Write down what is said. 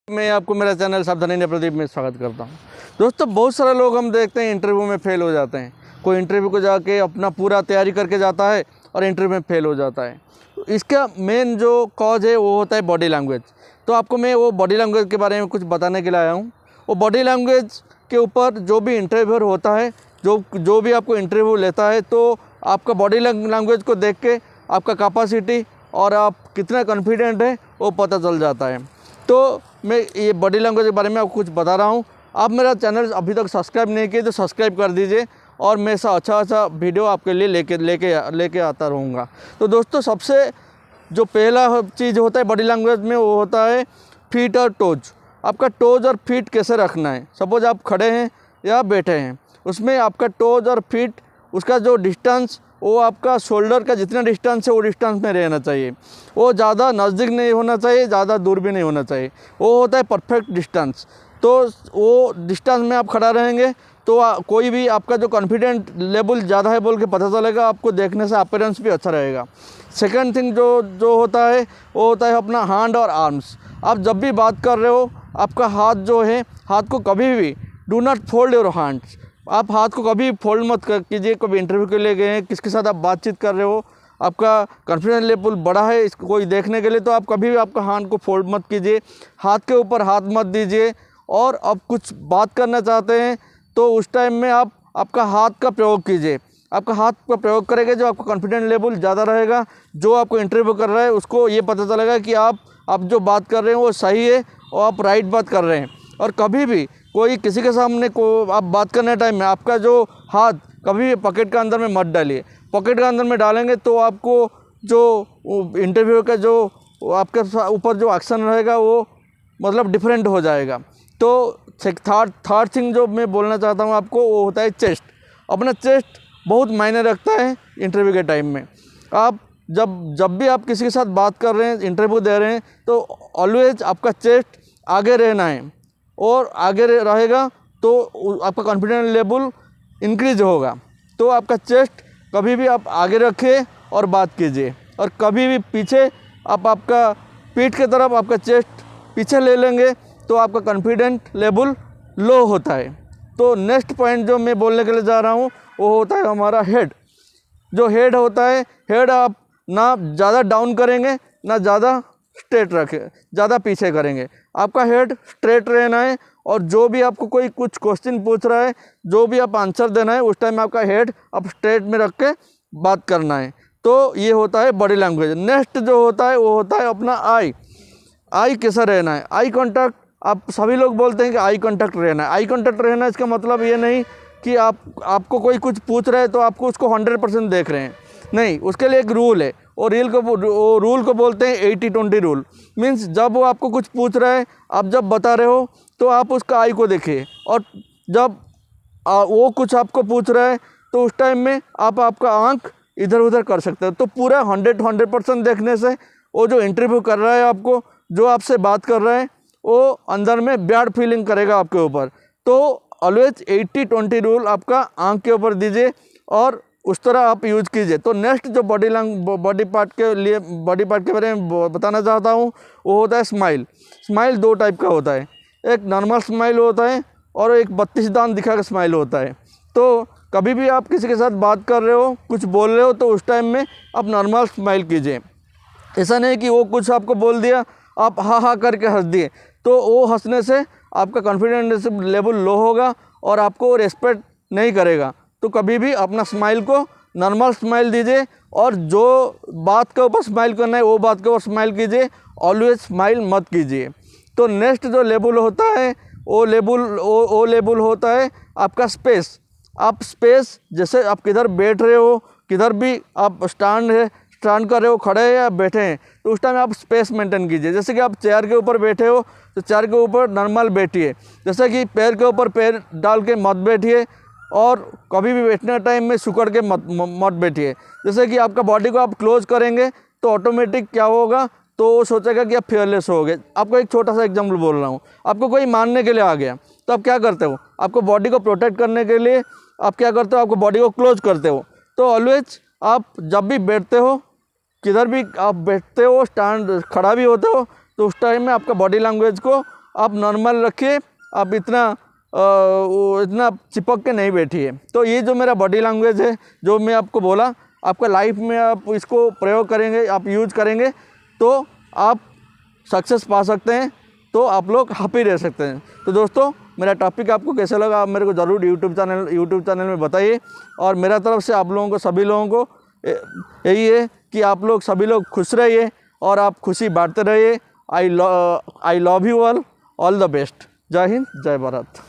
मैं आपको मेरा चैनल सावधानी प्रदीप में स्वागत करता हूं। दोस्तों, बहुत सारे लोग हम देखते हैं इंटरव्यू में फेल हो जाते हैं। कोई इंटरव्यू को जाके अपना पूरा तैयारी करके जाता है और इंटरव्यू में फेल हो जाता है। तो इसका मेन जो कॉज है वो होता है बॉडी लैंग्वेज। तो आपको मैं वो बॉडी लैंग्वेज के बारे में कुछ बताने के लिए आया हूँ। वो बॉडी लैंग्वेज के ऊपर जो भी इंटरव्यूअर होता है, जो भी आपको इंटरव्यू लेता है, तो आपका बॉडी लैंग्वेज को देख के आपका कैपेसिटी और आप कितना कॉन्फिडेंट है वो पता चल जाता है। तो मैं ये बॉडी लैंग्वेज के बारे में आपको कुछ बता रहा हूँ। आप मेरा चैनल अभी तक सब्सक्राइब नहीं किए तो सब्सक्राइब कर दीजिए और मैं ऐसा अच्छा वीडियो आपके लिए लेके आता रहूँगा। तो दोस्तों, सबसे जो पहला चीज़ होता है बॉडी लैंग्वेज में वो होता है फीट और टोज। आपका टोज और फीट कैसे रखना है। सपोज आप खड़े हैं या बैठे हैं, उसमें आपका टोज और फीट, उसका जो डिस्टेंस वो आपका शोल्डर का जितना डिस्टेंस है वो डिस्टेंस में रहना चाहिए। वो ज़्यादा नज़दीक नहीं होना चाहिए, ज़्यादा दूर भी नहीं होना चाहिए। वो होता है परफेक्ट डिस्टेंस। तो वो डिस्टेंस में आप खड़ा रहेंगे तो कोई भी आपका जो कॉन्फिडेंट लेवल ज़्यादा है बोल के पता चलेगा। आपको देखने से अपीयरेंस भी अच्छा रहेगा। सेकंड थिंग जो होता है वो होता है अपना हैंड और आर्म्स। आप जब भी बात कर रहे हो, आपका हाथ जो है, हाथ को कभी भी do not fold your hands. आप हाथ को कभी फोल्ड मत कीजिए। कभी इंटरव्यू के लिए गए हैं, किसके साथ आप बातचीत कर रहे हो, आपका कॉन्फिडेंस लेवल बड़ा है इसको कोई देखने के लिए, तो आप कभी भी आपका हाथ को फोल्ड मत कीजिए, हाथ के ऊपर हाथ मत दीजिए। और आप कुछ बात करना चाहते हैं तो उस टाइम में आप आपका हाथ का प्रयोग कीजिए। आपका हाथ का प्रयोग करेंगे जो आपका कॉन्फिडेंस लेवल ज़्यादा रहेगा। जो आपको इंटरव्यू कर रहा है उसको ये पता चलेगा कि आप जो बात कर रहे हैं वो सही है और आप राइट बात कर रहे हैं। और कभी भी कोई किसी के सामने को आप बात करने टाइम में आपका जो हाथ कभी भी पॉकेट के अंदर में मत डालिए। पॉकेट के अंदर में डालेंगे तो आपको जो इंटरव्यू का जो आपके ऊपर जो एक्शन रहेगा वो मतलब डिफरेंट हो जाएगा। तो थर्ड थिंग जो मैं बोलना चाहता हूँ आपको वो होता है चेस्ट। अपना चेस्ट बहुत मायने रखता है इंटरव्यू के टाइम में। आप जब भी आप किसी के साथ बात कर रहे हैं, इंटरव्यू दे रहे हैं, तो ऑलवेज आपका चेस्ट आगे रहना है। और आगे रहेगा तो आपका कॉन्फिडेंस लेवल इंक्रीज होगा। तो आपका चेस्ट कभी भी आप आगे रखें और बात कीजिए। और कभी भी पीछे आपका पीठ की तरफ आपका चेस्ट पीछे ले लेंगे तो आपका कॉन्फिडेंट लेवल लो होता है। तो नेक्स्ट पॉइंट जो मैं बोलने के लिए जा रहा हूँ वो होता है हमारा हेड। जो हेड होता है, हेड आप ना ज़्यादा डाउन करेंगे ना ज़्यादा स्ट्रेट रखें, ज़्यादा पीछे करेंगे। आपका हेड स्ट्रेट रहना है। और जो भी आपको कोई कुछ क्वेश्चन पूछ रहा है, जो भी आप आंसर देना है, उस टाइम आपका हेड आप स्ट्रेट में रख के बात करना है। तो ये होता है बॉडी लैंग्वेज। नेक्स्ट जो होता है वो होता है अपना आई कैसा रहना है। आई कॉन्टैक्ट, आप सभी लोग बोलते हैं कि आई कॉन्टैक्ट रहना है। आई कॉन्टैक्ट रहना इसका मतलब ये नहीं कि आपको कोई कुछ पूछ रहा है तो आपको उसको 100% देख रहे हैं, नहीं। उसके लिए एक रूल है और रूल को बोलते हैं 80-20 रूल। मीन्स जब वो आपको कुछ पूछ रहा है, आप जब बता रहे हो तो आप उसका आई को देखिए। और जब वो कुछ आपको पूछ रहा है तो उस टाइम में आपका आंख इधर उधर कर सकते हो। तो पूरा 100% देखने से वो जो इंटरव्यू कर रहा है, आपको जो आपसे बात कर रहा है, वो अंदर में बैड फीलिंग करेगा आपके ऊपर। तो ऑलवेज 80-20 रूल आपका आंख के ऊपर दीजिए और उस तरह आप यूज़ कीजिए। तो नेक्स्ट जो बॉडी पार्ट के बारे में बताना चाहता हूँ वो होता है स्माइल। स्माइल 2 टाइप का होता है। एक नॉर्मल स्माइल होता है और एक 32 दांत दिखा का स्माइल होता है। तो कभी भी आप किसी के साथ बात कर रहे हो, कुछ बोल रहे हो, तो उस टाइम में आप नॉर्मल स्माइल कीजिए। ऐसा नहीं कि वो कुछ आपको बोल दिया, आप हाँ करके हंस दिए, तो वो हंसने से आपका कॉन्फिडेंस लेवल लो होगा और आपको रेस्पेक्ट नहीं करेगा। तो कभी भी अपना स्माइल को नॉर्मल स्माइल दीजिए और जो बात के ऊपर स्माइल करना है वो बात के ऊपर स्माइल कीजिए। ऑलवेज स्माइल मत कीजिए। तो नेक्स्ट जो लेवल होता है वो लेवल होता है आपका स्पेस। आप स्पेस, जैसे आप किधर बैठ रहे हो, किधर भी आप स्टैंड कर रहे हो, खड़े हैं या बैठे हैं, तो उस टाइम आप स्पेस मेंटेन कीजिए। जैसे कि आप चेयर के ऊपर बैठे हो तो चेयर के ऊपर नॉर्मल बैठिए। जैसे कि पैर के ऊपर पैर डाल के मत बैठिए और कभी भी बैठने टाइम में सिकुड़ के मत बैठिए। जैसे कि आपका बॉडी को आप क्लोज करेंगे तो ऑटोमेटिक क्या होगा, तो वो सोचेगा कि आप फियरलेस हो गए। आपको एक छोटा सा एग्जाम्पल बोल रहा हूँ। आपको कोई मारने के लिए आ गया तो आप क्या करते हो, आपको बॉडी को प्रोटेक्ट करने के लिए आप क्या करते हो, आपको बॉडी को क्लोज करते हो। तो ऑलवेज आप जब भी बैठते हो, किधर भी आप बैठते हो, स्टैंड खड़ा भी होते हो, तो उस टाइम में आपका बॉडी लैंग्वेज को आप नॉर्मल रखिए, आप इतना चिपक के नहीं बैठिए। तो ये जो मेरा बॉडी लैंग्वेज है, जो मैं आपको बोला, आपका लाइफ में आप इसको प्रयोग करेंगे, आप यूज करेंगे तो आप सक्सेस पा सकते हैं, तो आप लोग हैप्पी रह सकते हैं। तो दोस्तों, मेरा टॉपिक आपको कैसा लगा आप मेरे को ज़रूर यूट्यूब चैनल में बताइए। और मेरा तरफ से आप लोगों को, सभी लोगों को यही है कि आप लोग सभी लोग खुश रहिए और आप खुशी बांटते रहिए। I love you all the best. जय हिंद, जय भारत।